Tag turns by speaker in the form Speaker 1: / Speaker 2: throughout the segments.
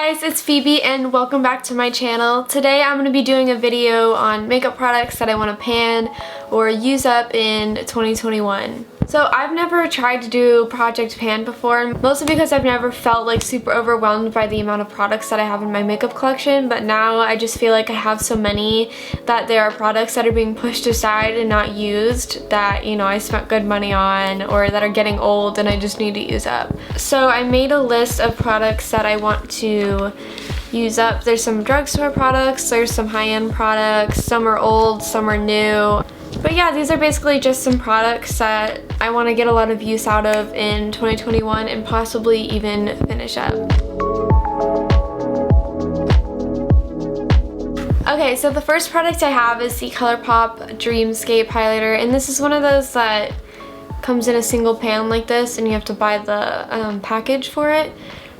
Speaker 1: guys, it's Phoebe and welcome back to my channel. Today I'm going to be doing a video on makeup products that I want to pan or use up in 2021. So I've never tried to do Project Pan before, mostly because I've never felt like super overwhelmed by the amount of products that I have in my makeup collection, but now I just feel like I have so many that there are products that are being pushed aside and not used that, you know, I spent good money on or that are getting old and I just need to use up. So I made a list of products that I want to use up. There's some drugstore products, there's some high-end products, some are old, some are new. But yeah, these are basically just some products that I want to get a lot of use out of in 2021 and possibly even finish up. Okay, so the first product I have is the ColourPop Dreamscape highlighter, and this is one of those that comes in a single pan like this and you have to buy the package for it.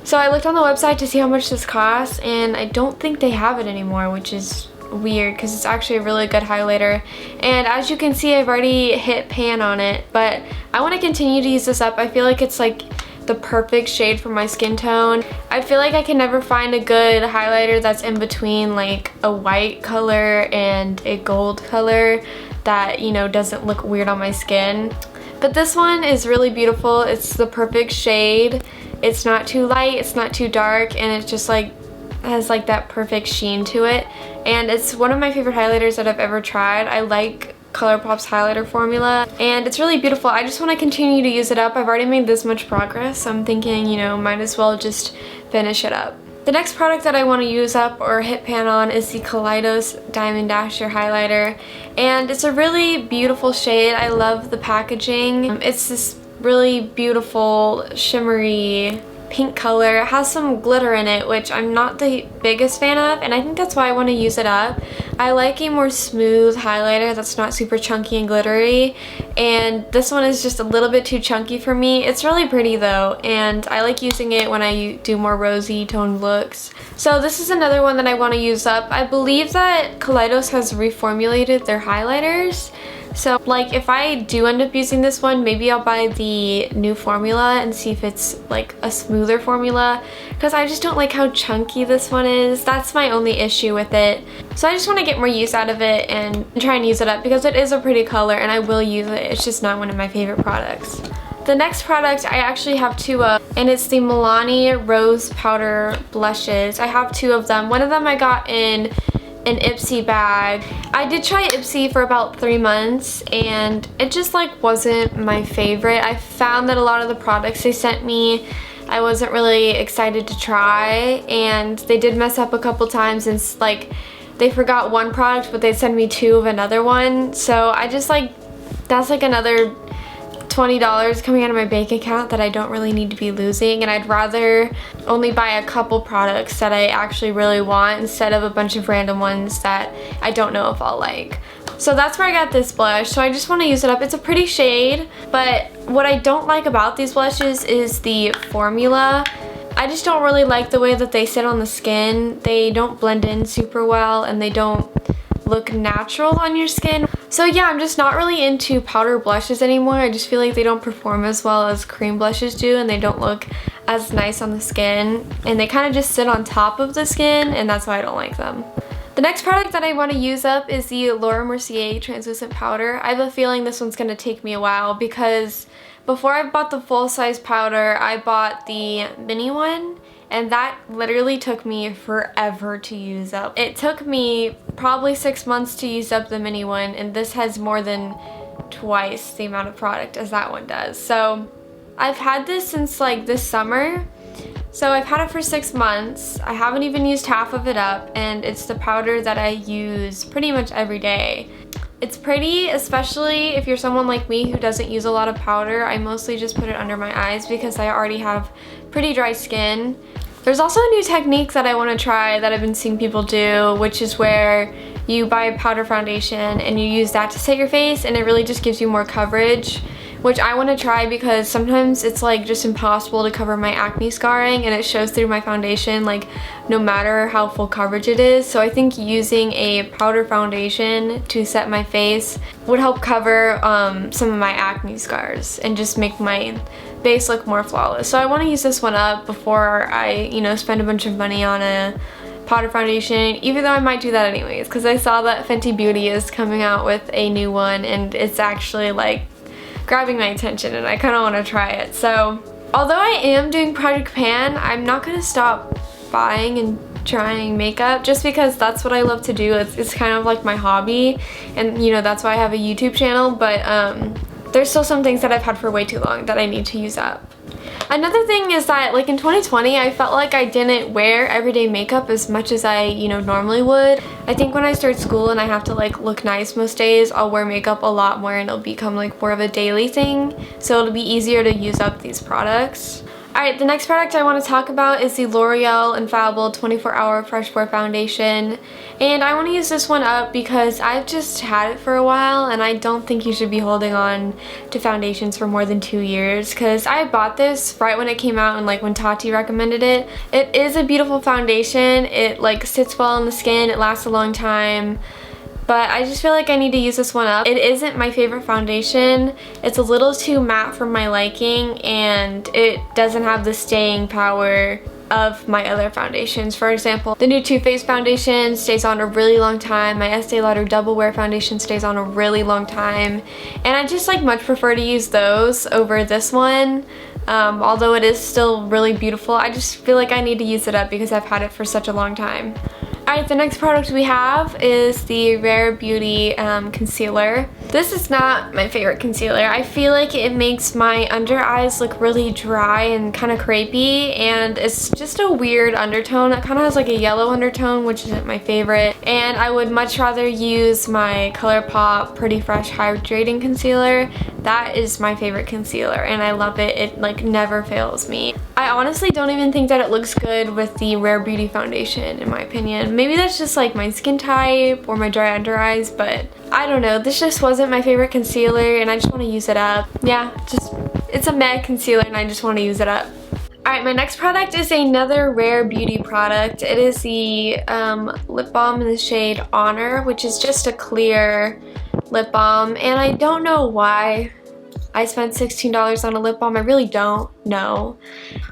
Speaker 1: So I looked on the website to see how much this costs, and I don't think they have it anymore, which is weird because it's actually a really good highlighter. And as you can see, I've already hit pan on it, but I want to continue to use this up. I feel like it's like the perfect shade for my skin tone. I feel like I can never find a good highlighter that's in between like a white color and a gold color that, you know, doesn't look weird on my skin. But this one is really beautiful. It's the perfect shade. It's not too light, it's not too dark, and it's just like has like that perfect sheen to it. And it's one of my favorite highlighters that I've ever tried. I like ColourPop's highlighter formula and it's really beautiful. I just want to continue to use it up. I've already made this much progress, so I'm thinking, you know, might as well just finish it up. The next product that I want to use up or hit pan on is the Kaleidos Diamond Dasher highlighter, and it's a really beautiful shade. I love the packaging. It's this really beautiful shimmery pink color. It has some glitter in it, which I'm not the biggest fan of, and I think that's why I want to use it up. I like a more smooth highlighter that's not super chunky and glittery, and this one is just a little bit too chunky for me. It's really pretty though, and I like using it when I do more rosy toned looks. So this is another one that I want to use up. I believe that Kaleidos has reformulated their highlighters. So like if I do end up using this one, maybe I'll buy the new formula and see if it's like a smoother formula, because I just don't like how chunky this one is. That's my only issue with it. So I just want to get more use out of it and try and use it up because it is a pretty color and I will use it. It's just not one of my favorite products. The next product I actually have two of, and it's the Milani Rose Powder Blushes. I have two of them. One of them I got in an Ipsy bag. I did try Ipsy for about 3 months and it just like wasn't my favorite. I found that a lot of the products they sent me I wasn't really excited to try, and they did mess up a couple times and like they forgot one product but they sent me two of another one. So I just like, that's like another $20 coming out of my bank account that I don't really need to be losing, and I'd rather only buy a couple products that I actually really want instead of a bunch of random ones that I don't know if I'll like. So that's where I got this blush. So I just want to use it up. It's a pretty shade, but what I don't like about these blushes is the formula. I just don't really like the way that they sit on the skin. They don't blend in super well and they don't look natural on your skin. So yeah, I'm just not really into powder blushes anymore. I just feel like they don't perform as well as cream blushes do, and they don't look as nice on the skin, and they kind of just sit on top of the skin, and that's why I don't like them. The next product that I want to use up is the Laura Mercier translucent powder. I have a feeling this one's going to take me a while because before I bought the full-size powder, I bought the mini one, and that literally took me forever to use up. It took me probably 6 months to use up the mini one, and this has more than twice the amount of product as that one does. So I've had this since like this summer. So I've had it for 6 months. I haven't even used half of it up, and it's the powder that I use pretty much every day. It's pretty, especially if you're someone like me who doesn't use a lot of powder. I mostly just put it under my eyes because I already have pretty dry skin. There's also a new technique that I want to try that I've been seeing people do, which is where you buy a powder foundation and you use that to set your face, and it really just gives you more coverage, which I want to try because sometimes it's like just impossible to cover my acne scarring, and it shows through my foundation like no matter how full coverage it is. So I think using a powder foundation to set my face would help cover some of my acne scars and just make my base look more flawless. So I want to use this one up before I, you know, spend a bunch of money on a powder foundation, even though I might do that anyways, because I saw that Fenty Beauty is coming out with a new one and it's actually like grabbing my attention and I kind of want to try it. So although I am doing Project Pan, I'm not going to stop buying and trying makeup just because that's what I love to do. It's kind of like my hobby, and you know, that's why I have a YouTube channel, but there's still some things that I've had for way too long that I need to use up. Another thing is that like in 2020 I felt like I didn't wear everyday makeup as much as I, you know, normally would. I think when I start school and I have to like look nice most days, I'll wear makeup a lot more and it'll become like more of a daily thing, so it'll be easier to use up these products. Alright, the next product I want to talk about is the L'Oreal Infallible 24-Hour Fresh Pore Foundation. And I want to use this one up because I've just had it for a while and I don't think you should be holding on to foundations for more than 2 years, because I bought this right when it came out and like when Tati recommended it. It is a beautiful foundation. It like sits well on the skin. It lasts a long time. But I just feel like I need to use this one up. It isn't my favorite foundation. It's a little too matte for my liking, and it doesn't have the staying power of my other foundations. For example, the new Too Faced foundation stays on a really long time. My Estee Lauder Double Wear foundation stays on a really long time. And I just like much prefer to use those over this one. Although it is still really beautiful, I just feel like I need to use it up because I've had it for such a long time. Alright, the next product we have is the Rare Beauty concealer. This is not my favorite concealer. I feel like it makes my under eyes look really dry and kind of crepey, and it's just a weird undertone. It kind of has like a yellow undertone, which isn't my favorite. And I would much rather use my ColourPop Pretty Fresh Hydrating Concealer. That is my favorite concealer and I love it. It like never fails me. I honestly don't even think that it looks good with the Rare Beauty foundation in my opinion. Maybe that's just like my skin type or my dry under eyes, but I don't know. This just wasn't my favorite concealer and I just want to use it up. Yeah, it's a matte concealer and I just want to use it up. Alright, my next product is another Rare Beauty product. It is the lip balm in the shade Honor, which is just a clear lip balm, and I don't know why I spent $16 on a lip balm. I really don't know.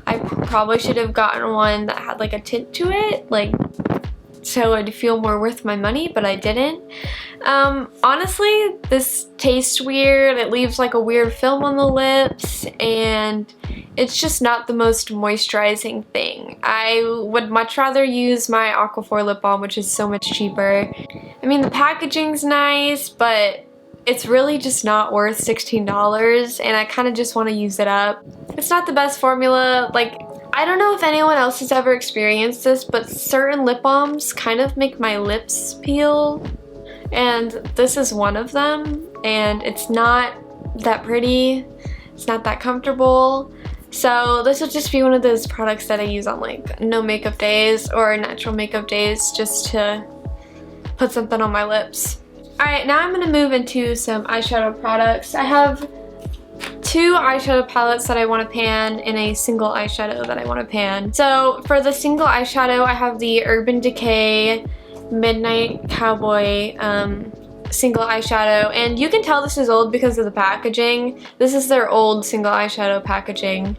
Speaker 1: I probably should have gotten one that had like a tint to it, like so it'd feel more worth my money, but I didn't. Honestly, this tastes weird. It leaves like a weird film on the lips, and it's just not the most moisturizing thing. I would much rather use my Aquaphor lip balm, which is so much cheaper. I mean, the packaging's nice, but it's really just not worth $16, and I kind of just want to use it up. It's not the best formula. Like, I don't know if anyone else has ever experienced this, but certain lip balms kind of make my lips peel, and this is one of them, and it's not that pretty. It's not that comfortable. So this will just be one of those products that I use on like no makeup days or natural makeup days just to put something on my lips. Alright, now I'm going to move into some eyeshadow products. I have two eyeshadow palettes that I want to pan and a single eyeshadow that I want to pan. So for the single eyeshadow, I have the Urban Decay Midnight Cowboy single eyeshadow, and you can tell this is old because of the packaging. This is their old single eyeshadow packaging.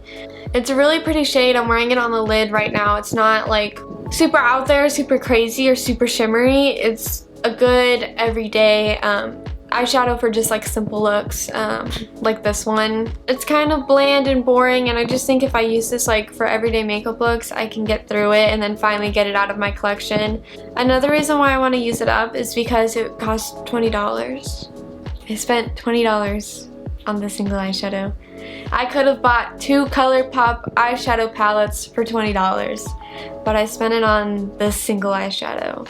Speaker 1: It's a really pretty shade. I'm wearing it on the lid right now. It's not like super out there, super crazy, or super shimmery. It's a good everyday eyeshadow for just like simple looks, like this one. It's kind of bland and boring, and I just think if I use this like for everyday makeup looks, I can get through it and then finally get it out of my collection. Another reason why I want to use it up is because it costs $20. I spent $20 on this single eyeshadow. I could have bought two ColourPop eyeshadow palettes for $20, but I spent it on this single eyeshadow.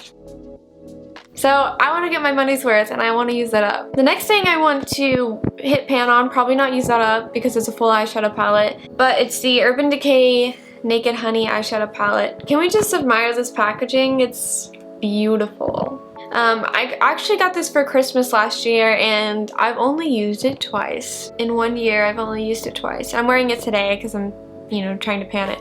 Speaker 1: So I want to get my money's worth and I want to use that up. The next thing I want to hit pan on, probably not use that up because it's a full eyeshadow palette, but it's the Urban Decay Naked Honey eyeshadow palette. Can we just admire this packaging? It's beautiful. I actually got this for Christmas last year and I've only used it twice. In 1 year, I've only used it twice. I'm wearing it today because I'm, you know, trying to pan it.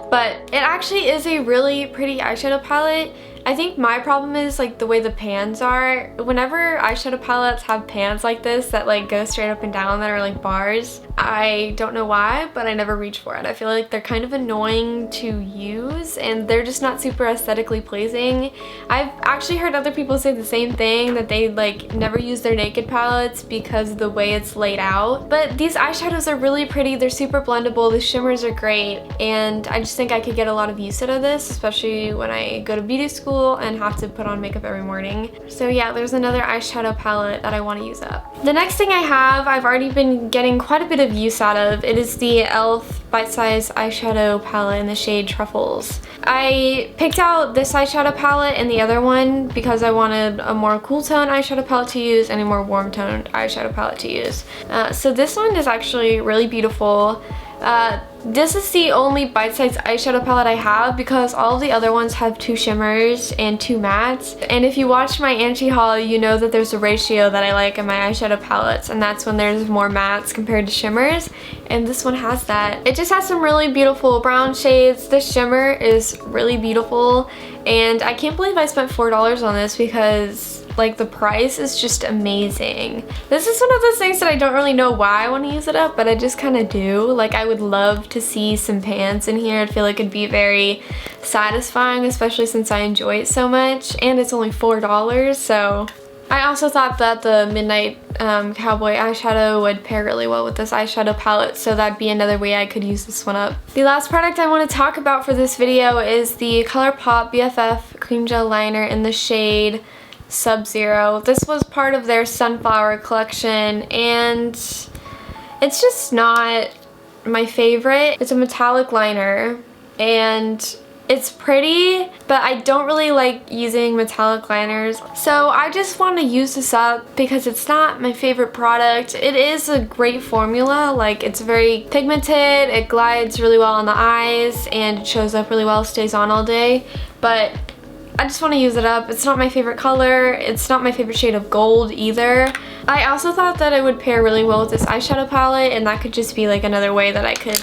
Speaker 1: But it actually is a really pretty eyeshadow palette. I think my problem is like the way the pans are. Whenever eyeshadow palettes have pans like this that like go straight up and down that are like bars, I don't know why, but I never reach for it. I feel like they're kind of annoying to use and they're just not super aesthetically pleasing. I've actually heard other people say the same thing, that they like never use their naked palettes because of the way it's laid out. But these eyeshadows are really pretty, they're super blendable, the shimmers are great, and I just think I could get a lot of use out of this, especially when I go to beauty school and have to put on makeup every morning. So yeah, there's another eyeshadow palette that I want to use up. The next thing I have, I've already been getting quite a bit of use out of. It is the e.l.f. bite-sized eyeshadow palette in the shade Truffles. I picked out this eyeshadow palette and the other one because I wanted a more cool tone eyeshadow palette to use and a more warm toned eyeshadow palette to use. So this one is actually really beautiful. This is the only bite-sized eyeshadow palette I have because all of the other ones have 2 shimmers and 2 mattes. And if you watch my Angie haul, you know that there's a ratio that I like in my eyeshadow palettes, and that's when there's more mattes compared to shimmers. And this one has that. It just has some really beautiful brown shades. This shimmer is really beautiful, and I can't believe I spent $4 on this because like the price is just amazing. This is one of those things that I don't really know why I want to use it up, but I just kind of do. Like I would love to see some pans in here. I feel like it'd be very satisfying, especially since I enjoy it so much, and it's only $4, so. I also thought that the Midnight Cowboy eyeshadow would pair really well with this eyeshadow palette, so that'd be another way I could use this one up. The last product I want to talk about for this video is the ColourPop BFF Cream Gel Liner in the shade Sub-Zero. This was part of their Sunflower collection, and it's just not my favorite. It's a metallic liner, and it's pretty, but I don't really like using metallic liners. So I just want to use this up because it's not my favorite product. It is a great formula, like it's very pigmented, it glides really well on the eyes, and it shows up really well, stays on all day, but I just want to use it up. It's not my favorite color. It's not my favorite shade of gold either. I also thought that it would pair really well with this eyeshadow palette, and that could just be like another way that I could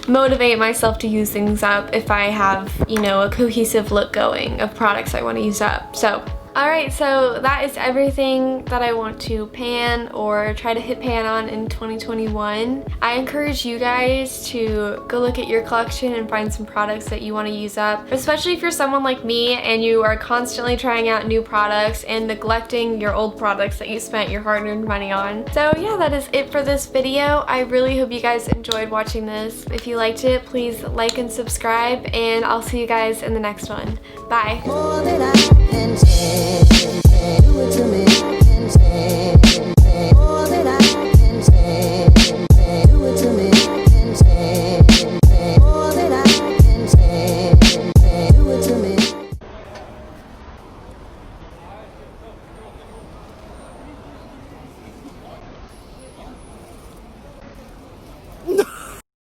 Speaker 1: motivate myself to use things up if I have, you know, a cohesive look going of products I want to use up. So alright, so that is everything that I want to pan or try to hit pan on in 2021. I encourage you guys to go look at your collection and find some products that you want to use up, especially if you're someone like me and you are constantly trying out new products and neglecting your old products that you spent your hard-earned money on. So yeah, that is it for this video. I really hope you guys enjoyed watching this. If you liked it, please like and subscribe, and I'll see you guys in the next one. Bye!